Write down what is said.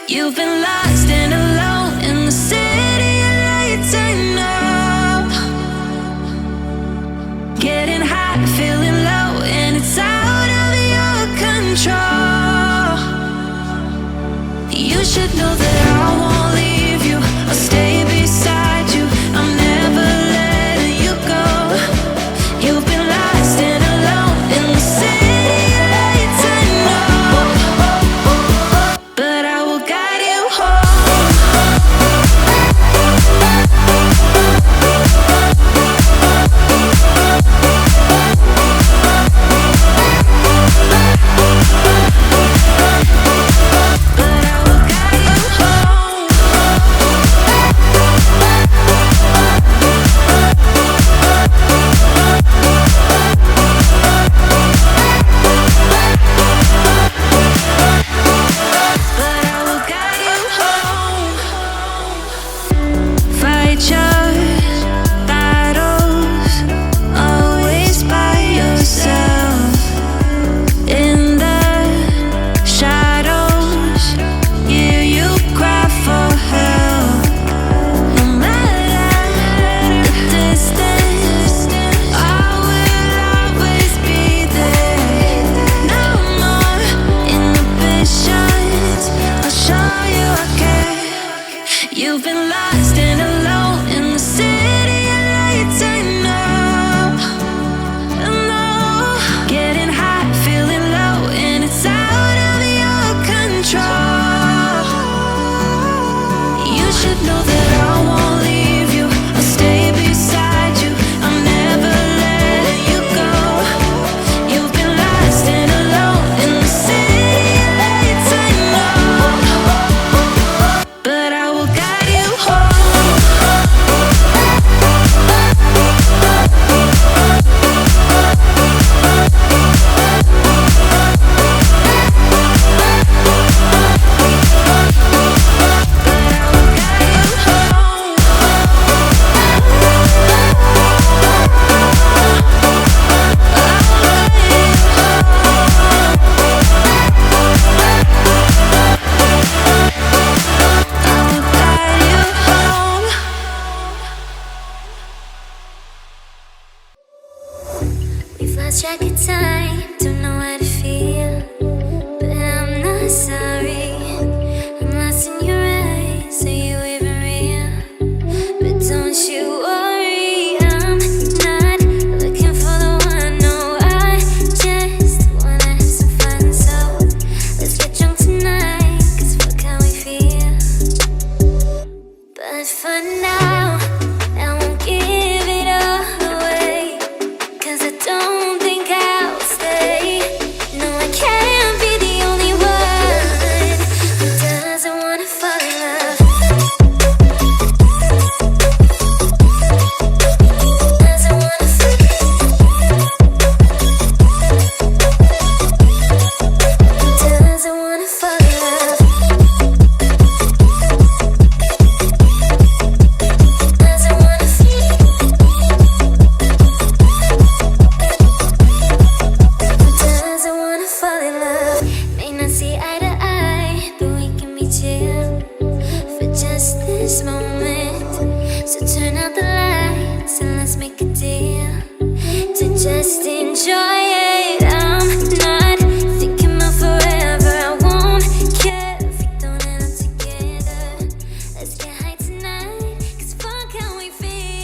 You've been lost and alone in the city of lights. I know. Getting high, feeling low, and it's out of your control. You should know that I won't leave you. I'll stay beside you. I'm never letting you go. You've been lost and alone in the city of lights. I know, but I will guide you home. But I will guide you home. But I will guide you home. Fight your battles, always by yourself. In the shadows, hear you cry for help. No matter the distance, I will always be there. No more inhibitions, I'll show you I care. You've been lost and alone in the city of lights. I know, I know. Getting high, feeling low, and it's out of your control. You should know that I won't leave you. I'll stay beside you. I'm never letting you go. You've been lost and alone in the city of lights. I know, but I will guide you home. We've lost track of time, don't know how to feel, but I'm not sorry. I'm lost in your eyes, are you even real? But don't you worry, I'm not looking for the one. No, I just wanna have some fun. So let's get drunk tonight, 'cause fuck how we feel. But for now, I won't give it all away, 'cause I don't think I'll stay. No, I can't be the only one who doesn't wanna fall in love. Doesn't wanna fall. Doesn't wanna fall in love. Doesn't wanna feel. Doesn't wanna fall in love. May not see eye to eye, but we can be chill for just this moment. So turn out the lights and let's make a deal to just enjoy